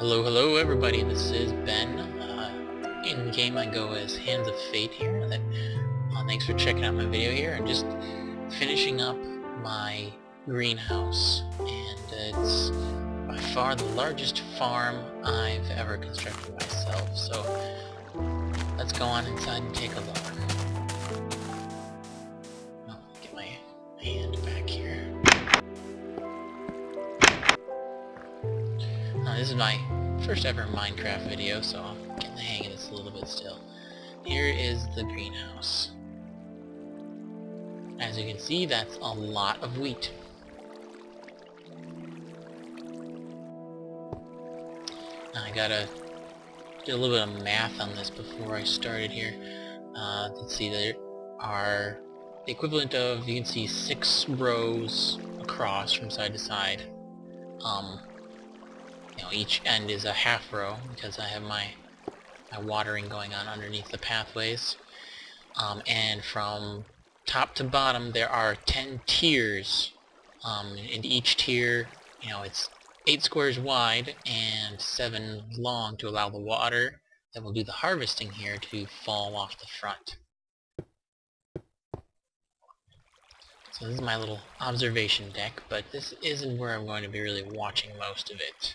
Hello, hello everybody, this is Ben. In game I go as Hands of Fate here. Thanks for checking out my video here, and just finishing up my greenhouse. And it's by far the largest farm I've ever constructed myself, so let's go on inside and take a look. Get my hand back here. This is my first ever Minecraft video, so I'm getting the hang of this a little bit still. Here is the greenhouse. As you can see, that's a lot of wheat. Now I gotta do a little bit of math on this before I started here. Let's see, there are the equivalent of, you can see, 6 rows across from side to side. Each end is a half row because I have my watering going on underneath the pathways. And from top to bottom there are 10 tiers. And each tier, it's 8 squares wide and 7 long to allow the water that will do the harvesting here to fall off the front. So this is my little observation deck, but this isn't where I'm going to be really watching most of it.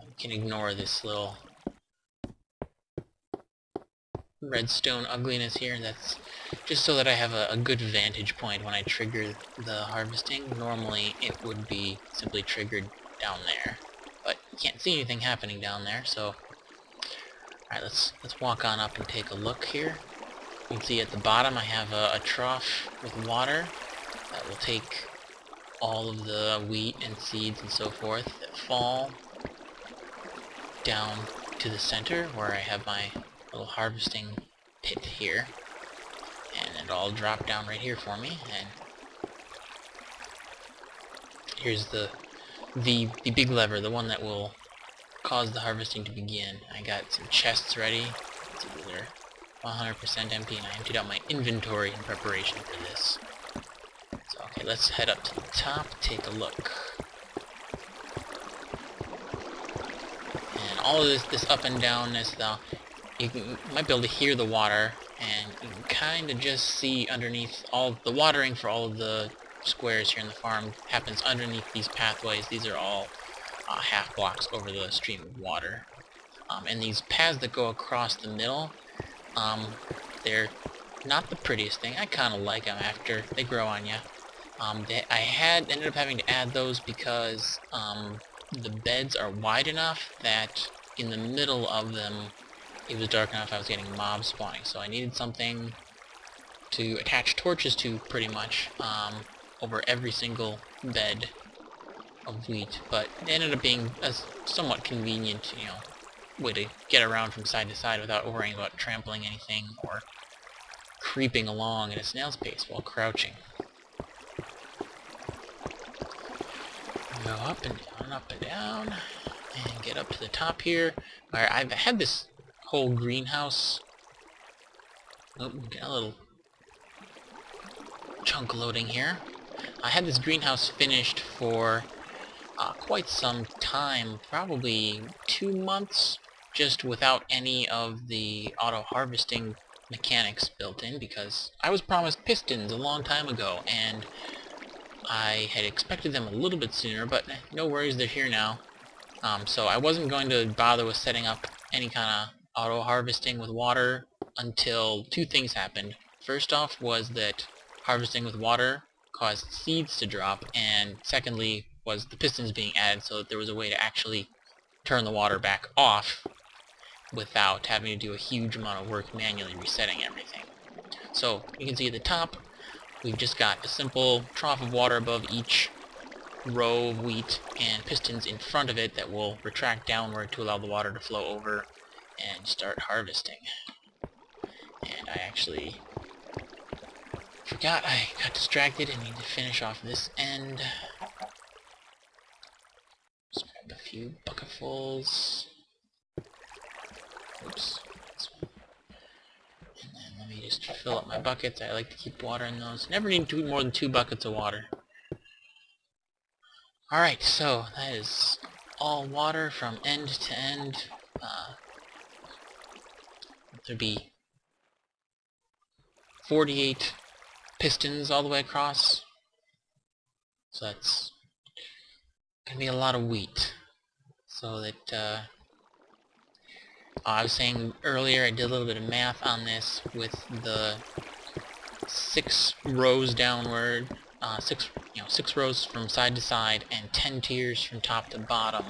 You can ignore this little redstone ugliness here. That's just so that I have a good vantage point when I trigger the harvesting. Normally it would be simply triggered down there, but you can't see anything happening down there, so alright, let's walk on up and take a look here. You can see at the bottom I have a trough with water that will take all of the wheat and seeds and so forth that fall down to the center where I have my little harvesting pit here, and it'll all drop down right here for me. And here's the big lever, the one that will cause the harvesting to begin. I got some chests ready. Let's see, they're 100% empty, and I emptied out my inventory in preparation for this. So okay, let's head up to the top, take a look. All of this up and downness, though, you might be able to hear the water, and you can kind of just see underneath all the watering for all of the squares here in the farm happens underneath these pathways. These are all half blocks over the stream of water. And these paths that go across the middle, they're not the prettiest thing. I kind of like them after they grow on you. I ended up having to add those because the beds are wide enough that in the middle of them it was dark enough I was getting mobs spawning, so I needed something to attach torches to pretty much over every single bed of wheat, but it ended up being a somewhat convenient way to get around from side to side without worrying about trampling anything or creeping along at a snail's pace while crouching. Go up and down, and get up to the top here, where I've had this whole greenhouse. Oh, get a little chunk loading here. I had this greenhouse finished for quite some time, probably 2 months, just without any of the auto-harvesting mechanics built in, because I was promised pistons a long time ago, and I had expected them a little bit sooner, but no worries, they're here now. So I wasn't going to bother with setting up any kind of auto-harvesting with water until 2 things happened. First off was that harvesting with water caused seeds to drop, and secondly was the pistons being added so that there was a way to actually turn the water back off without having to do a huge amount of work manually resetting everything. So you can see at the top we've just got a simple trough of water above each row of wheat and pistons in front of it that will retract downward to allow the water to flow over and start harvesting. And I actually forgot, I got distracted and need to finish off this end. Just grab a few bucketfuls. Oops. Let me just fill up my buckets. I like to keep water in those. Never need more than 2 buckets of water. Alright, so that is all water from end to end. There'd be 48 pistons all the way across. So that's gonna be a lot of wheat. So that, I was saying earlier, I did a little bit of math on this with the 6 rows downward, 6 rows from side to side, and 10 tiers from top to bottom.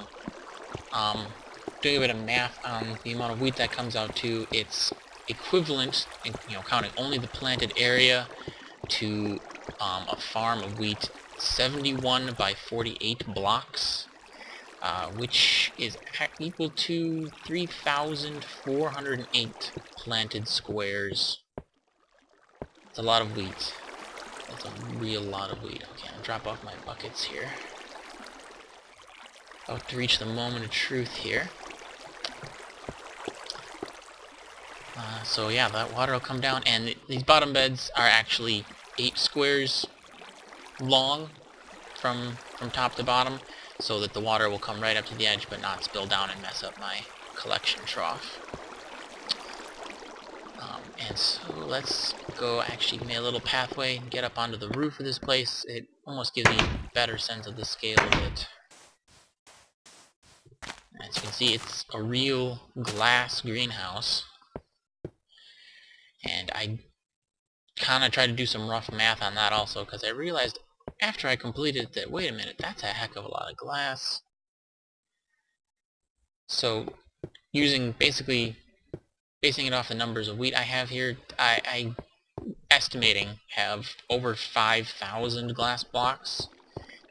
Doing a bit of math on the amount of wheat that comes out to, it's equivalent, counting only the planted area, to a farm of wheat 71 by 48 blocks, which is equal to 3,408 planted squares. It's a lot of wheat. That's a real lot of wheat. Okay, I'll drop off my buckets here. About to reach the moment of truth here. So yeah, that water will come down, and these bottom beds are actually 8 squares long from top to bottom, so that the water will come right up to the edge but not spill down and mess up my collection trough. And so let's go actually make a little pathway and get up onto the roof of this place. It almost gives me a better sense of the scale of it. As you can see, it's a real glass greenhouse. And I kind of tried to do some rough math on that also, because I realized after I completed it that, wait a minute, that's a heck of a lot of glass. So, basing it off the numbers of wheat I have here, I estimating have over 5,000 glass blocks.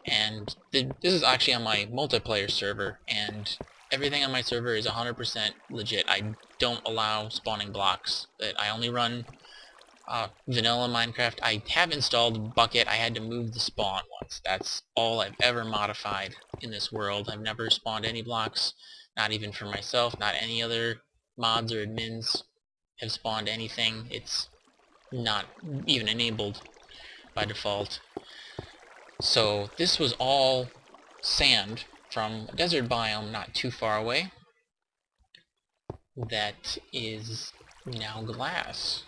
And this is actually on my multiplayer server, and everything on my server is 100% legit. I don't allow spawning blocks. I only run vanilla Minecraft. I have installed Bucket. I had to move the spawn once. That's all I've ever modified in this world. I've never spawned any blocks, not even for myself, not any other mods or admins have spawned anything. It's not even enabled by default. So this was all sand from a desert biome not too far away that is now glass.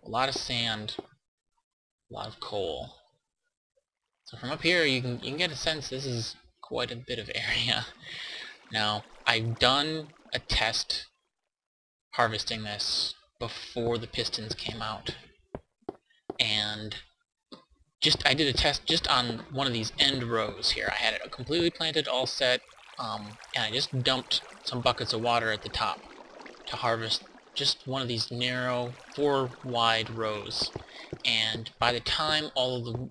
A lot of sand, a lot of coal. So from up here you can get a sense this is quite a bit of area. Now, I've done a test harvesting this before the pistons came out, and I did a test just on one of these end rows here. I had it completely planted, all set, and I just dumped some buckets of water at the top to harvest just one of these narrow 4 wide rows. And by the time all of the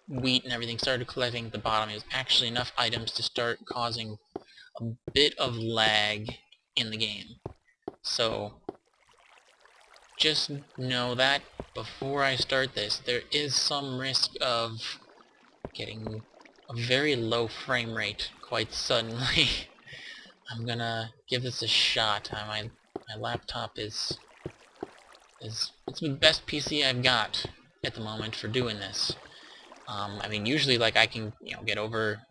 wheat and everything started collecting at the bottom, it was actually enough items to start causing a bit of lag in the game. So just know that before I start this, there is some risk of getting a very low frame rate quite suddenly. I'm gonna give this a shot. My laptop it's the best PC I've got at the moment for doing this. I mean, usually like I can get over,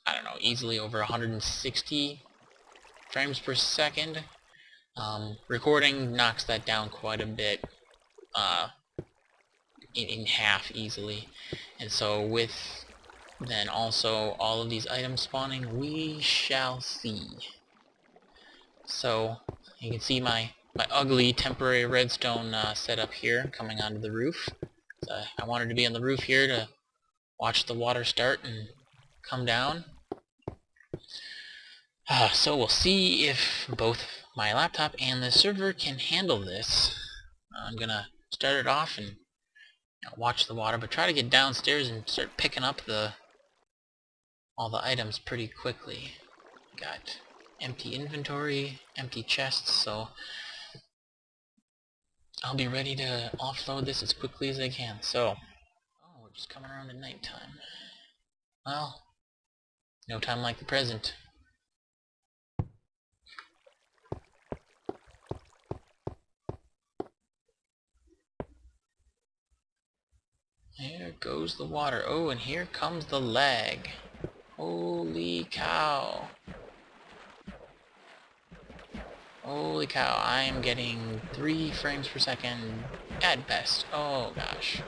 I don't know, easily over 160 frames per second. Recording knocks that down quite a bit, in half easily. And so with then also all of these items spawning, we shall see. So you can see my ugly temporary redstone setup here coming onto the roof. So I wanted to be on the roof here to watch the water start and come down. So we'll see if both my laptop and the server can handle this. I'm gonna start it off and watch the water, but try to get downstairs and start picking up all the items pretty quickly. Got empty inventory, empty chests, so I'll be ready to offload this as quickly as I can. So, we're just coming around to nighttime. Well, no time like the present. There goes the water. Oh, and here comes the lag. Holy cow. Holy cow, I am getting 3 frames per second at best. Oh gosh.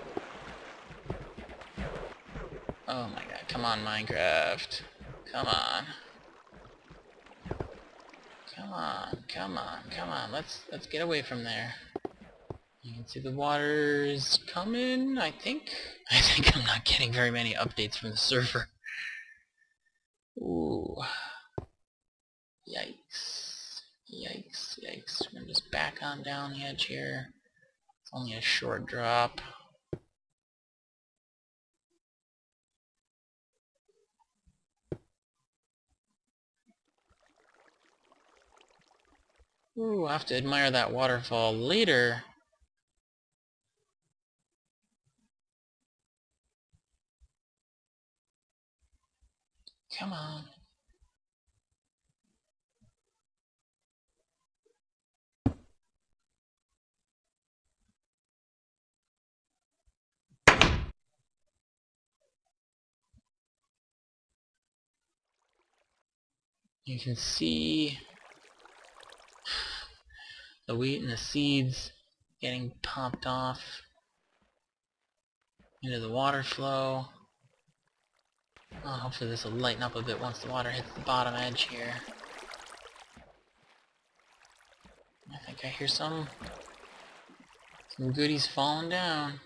Oh my god, come on Minecraft. Come on. Come on, come on, come on. Let's get away from there. You can see the water's coming, I think. I think I'm not getting very many updates from the server. Ooh. Yikes. Yikes, yikes. We're gonna just back on down the edge here. It's only a short drop. Ooh, I'll have to admire that waterfall later. Come on. You can see the wheat and the seeds getting popped off into the water flow. Oh, hopefully this will lighten up a bit once the water hits the bottom edge here. I think I hear some goodies falling down.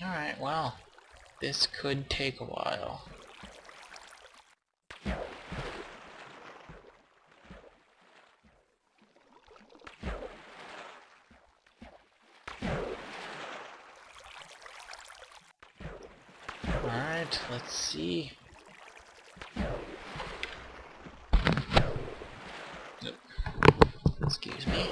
Alright, well, this could take a while. Alright, let's see. Nope. Excuse me.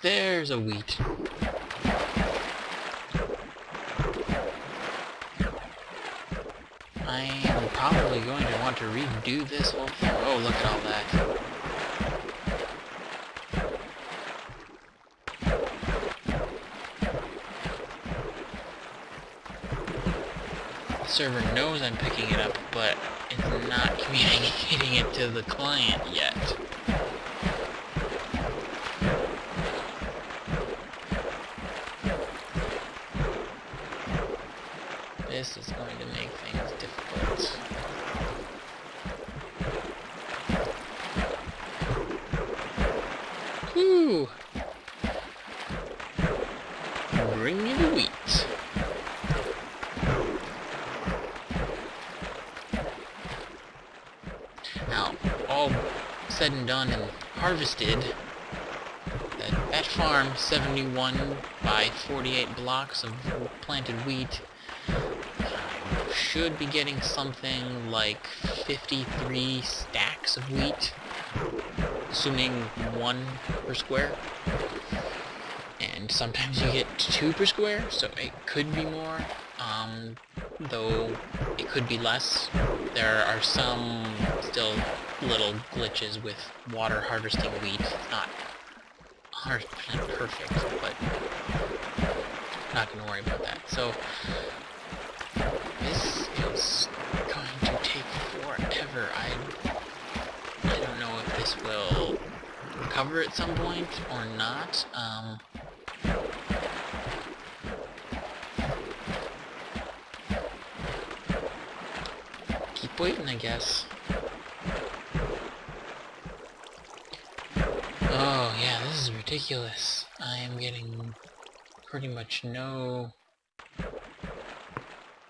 There's a wheat. I am probably going to want to redo this whole thing. Oh, look at all that. The server knows I'm picking it up, but it's not communicating it to the client yet. This is going to make things difficult. Whew! Bring me the wheat. Now, all said and done and harvested, that farm, 71 by 48 blocks of planted wheat, should be getting something like 53 stacks of wheat, assuming 1 per square. And sometimes you get 2 per square, so it could be more, though it could be less. There are some still little glitches with water harvesting wheat. It's not 100% perfect, but I'm not going to worry about that. So this is going to take forever. I don't know if this will recover at some point or not. Keep waiting, I guess. Oh yeah, this is ridiculous. I am getting pretty much no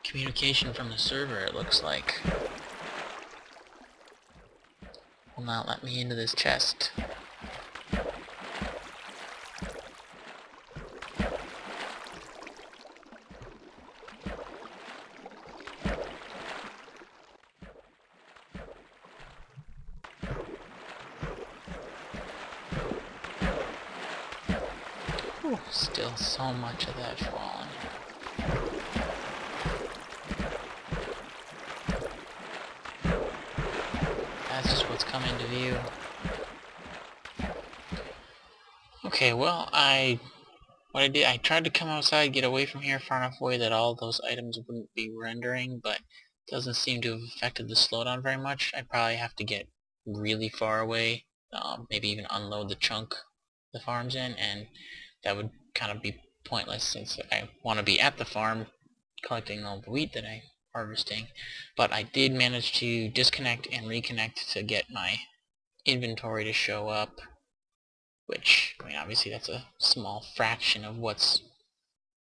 communication from the server, it looks like. Will not let me into this chest. Whew, still so much of that falling. come into view. Okay, well, what I did, I tried to come outside, get away from here far enough away that all those items wouldn't be rendering, but it doesn't seem to have affected the slowdown very much. I probably have to get really far away, maybe even unload the chunk the farm's in, and that would kind of be pointless since I want to be at the farm collecting all the wheat that I'm harvesting. But I did manage to disconnect and reconnect to get my inventory to show up, which, I mean, obviously that's a small fraction of what's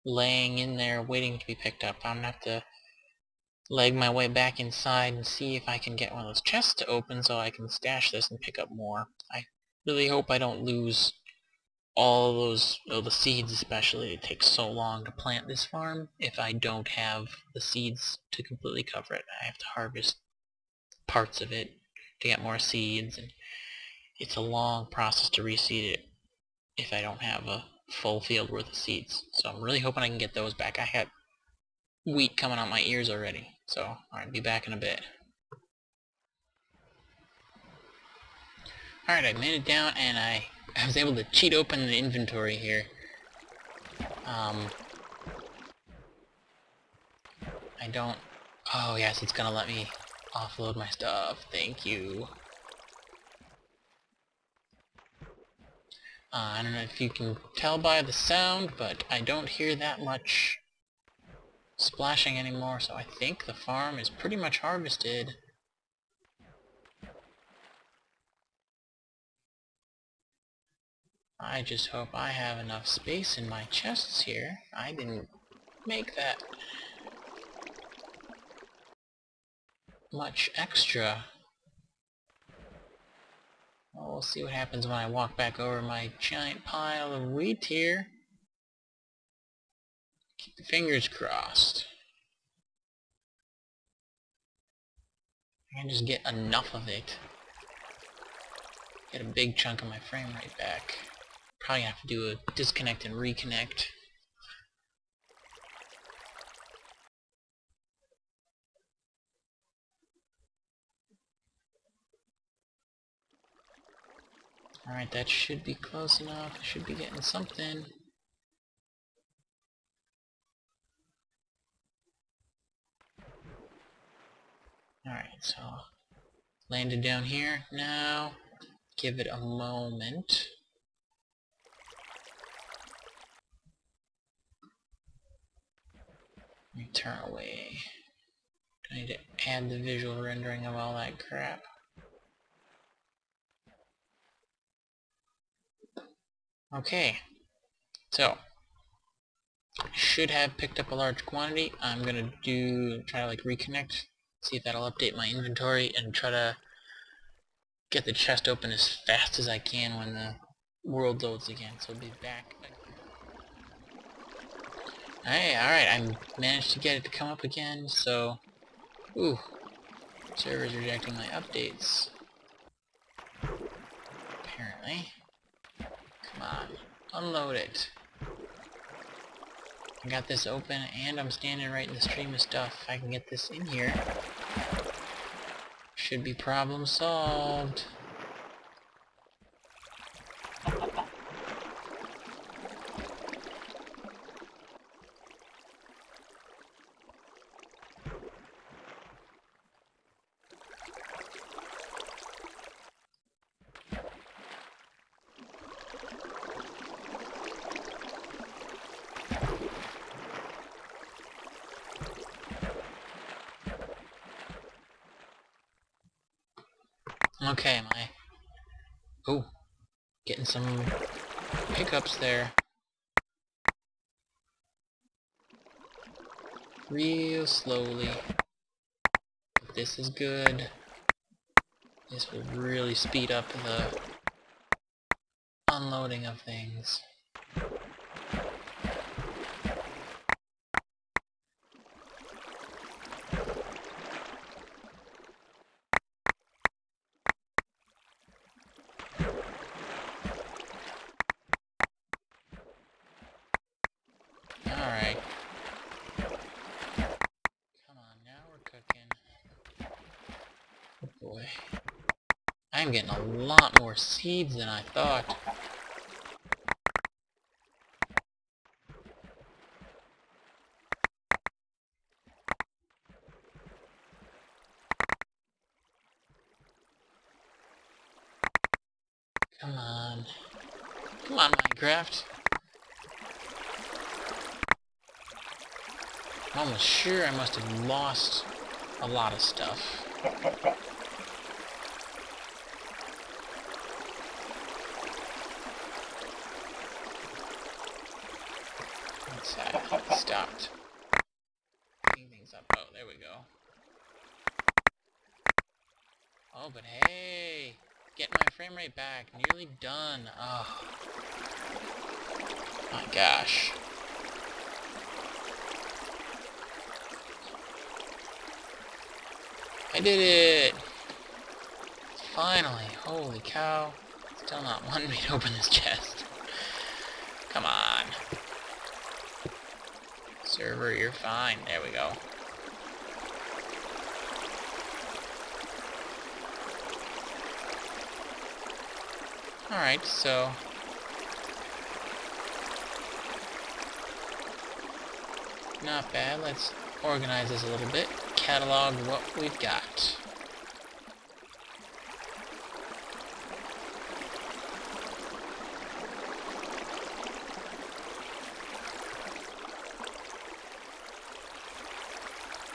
laying in there waiting to be picked up. I'm gonna have to leg my way back inside and see if I can get one of those chests to open so I can stash this and pick up more. I really hope I don't lose all those, the seeds especially. It takes so long to plant this farm. If I don't have the seeds to completely cover it, I have to harvest parts of it to get more seeds, and it's a long process to reseed it if I don't have a full field worth of seeds. So I'm really hoping I can get those back. I had wheat coming out my ears already, so I'll be back in a bit. Alright, I made it down and I was able to cheat open the inventory here. I don't... Oh yes, it's gonna let me offload my stuff. Thank you. I don't know if you can tell by the sound, but I don't hear that much splashing anymore, so I think the farm is pretty much harvested. I just hope I have enough space in my chests here. I didn't make that much extra. Well, we'll see what happens when I walk back over my giant pile of wheat here. Keep your fingers crossed. I can just get enough of it. Get a big chunk of my frame rate back. Probably have to do a disconnect and reconnect. Alright, that should be close enough. I should be getting something. Alright, so landed down here. Now, give it a moment. Let me turn away. I need to add the visual rendering of all that crap. Okay, so should have picked up a large quantity. I'm gonna try to like reconnect, see if that'll update my inventory, and try to get the chest open as fast as I can when the world loads again. So I'll be back. Hey, alright, I managed to get it to come up again, so... Ooh, server's rejecting my updates. Apparently. Come on, unload it. I got this open, and I'm standing right in the stream of stuff. If I can get this in here, should be problem solved. Okay, oh, getting some pickups there. Real slowly. But this is good. This will really speed up the unloading of things. Alright. Come on, now we're cooking. Oh boy. I I'm getting a lot more seeds than I thought. Come on. Come on, Minecraft. I'm almost sure I must have lost a lot of stuff. It stopped picking things up. Oh, there we go. Oh, but hey, getting my frame rate back. Nearly done. Oh, my gosh. I did it! Finally. Holy cow. Still not wanting me to open this chest. Come on. Server, you're fine. There we go. Alright, so... not bad. Let's organize this a little bit. Catalog what we've got.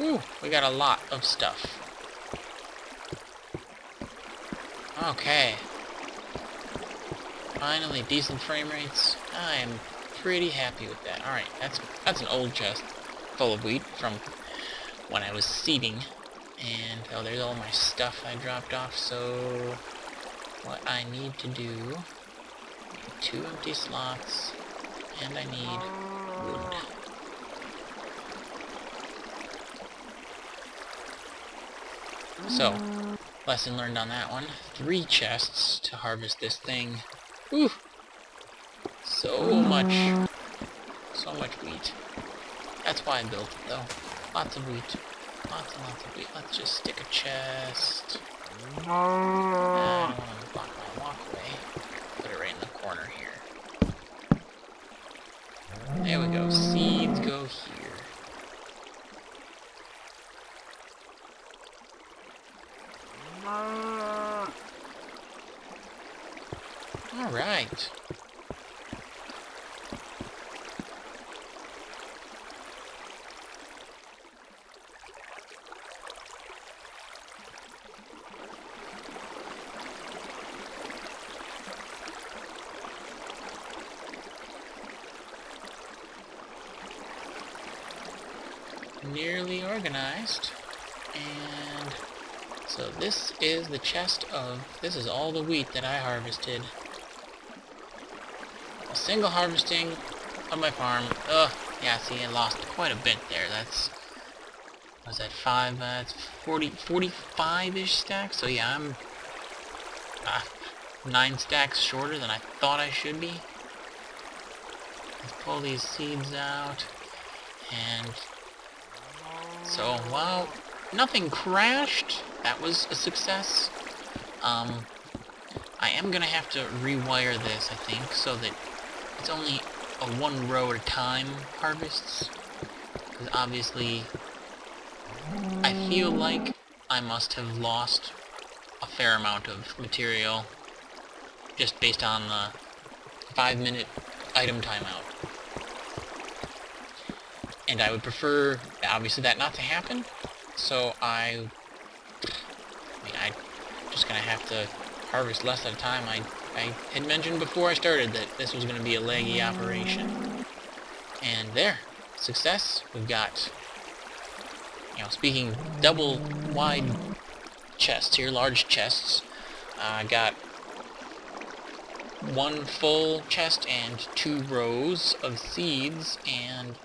Ooh, we got a lot of stuff. Okay. Finally, decent frame rates. I am pretty happy with that. Alright, that's an old chest full of wheat from when I was seeding. And, oh, there's all my stuff I dropped off, so what I need to do, I need 2 empty slots, and I need wood. So, lesson learned on that one. 3 chests to harvest this thing. Ooh! So much wheat. That's why I built it, though. Lots of wheat. Lots and lots of wheat. Let's just stick a chest. I don't want to block my walkway. Put it right in the corner here. There we go. Seeds go here. Alright. Nearly organized, and so this is the chest of, this is all the wheat that I harvested. A single harvesting of my farm. Yeah, see, I lost quite a bit there. That's, was that 5, that's 45-ish stacks, so yeah, I'm 9 stacks shorter than I thought I should be. Let's pull these seeds out, and so, while nothing crashed, that was a success. I am gonna have to rewire this, I think, so that it's only a 1 row at a time harvests. Because obviously, I feel like I must have lost a fair amount of material just based on the 5-minute item timeout. And I would prefer, obviously, that not to happen, so I'm just gonna have to harvest less at a time. I had mentioned before I started that this was gonna be a leggy operation. And there, success. We've got, you know, speaking double wide chests here, large chests. I got 1 full chest and 2 rows of seeds, and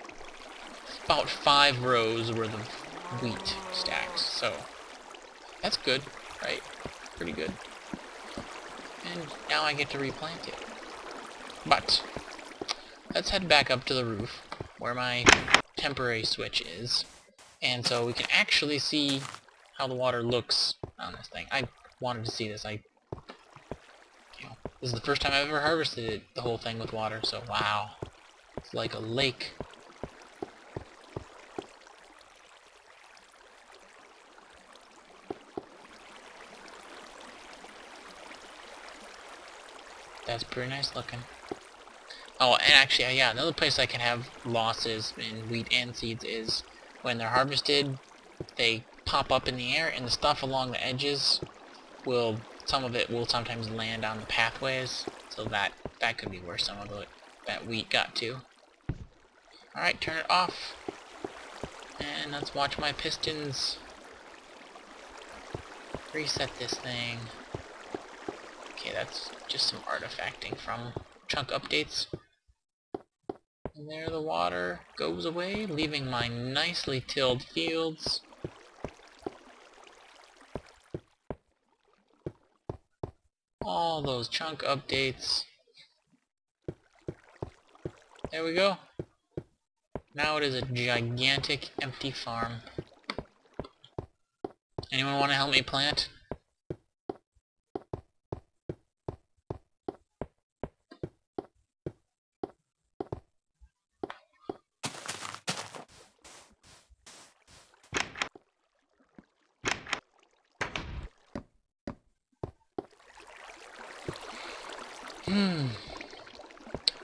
about 5 rows worth of wheat stacks, so that's good, right? Pretty good. And now I get to replant it. But let's head back up to the roof where my temporary switch is, and so we can actually see how the water looks on this thing. I wanted to see this. I This is the first time I've ever harvested it, the whole thing with water, so wow. It's like a lake. That's pretty nice looking. Oh, and actually, yeah, another place I can have losses in wheat and seeds is when they're harvested, they pop up in the air, and the stuff along the edges will, some of it will sometimes land on the pathways, so that could be where some of that wheat got to. Alright, turn it off, and let's watch my pistons reset this thing. Okay, that's just some artifacting from chunk updates. And there the water goes away, leaving my nicely tilled fields. All those chunk updates. There we go. Now it is a gigantic empty farm. Anyone want to help me plant?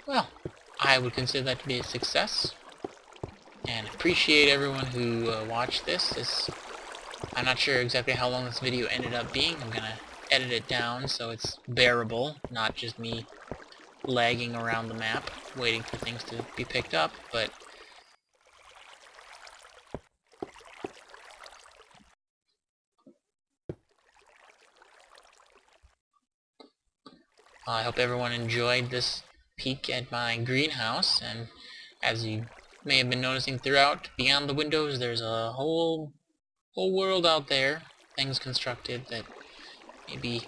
Well, I would consider that to be a success, and appreciate everyone who watched this. I'm not sure exactly how long this video ended up being. I'm gonna edit it down so it's bearable, not just me lagging around the map, waiting for things to be picked up, but I hope everyone enjoyed this peek at my greenhouse, and as you may have been noticing throughout, beyond the windows there's a whole world out there, things constructed that maybe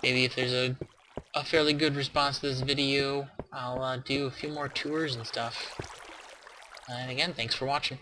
if there's a fairly good response to this video, I'll do a few more tours and stuff. And again, thanks for watching.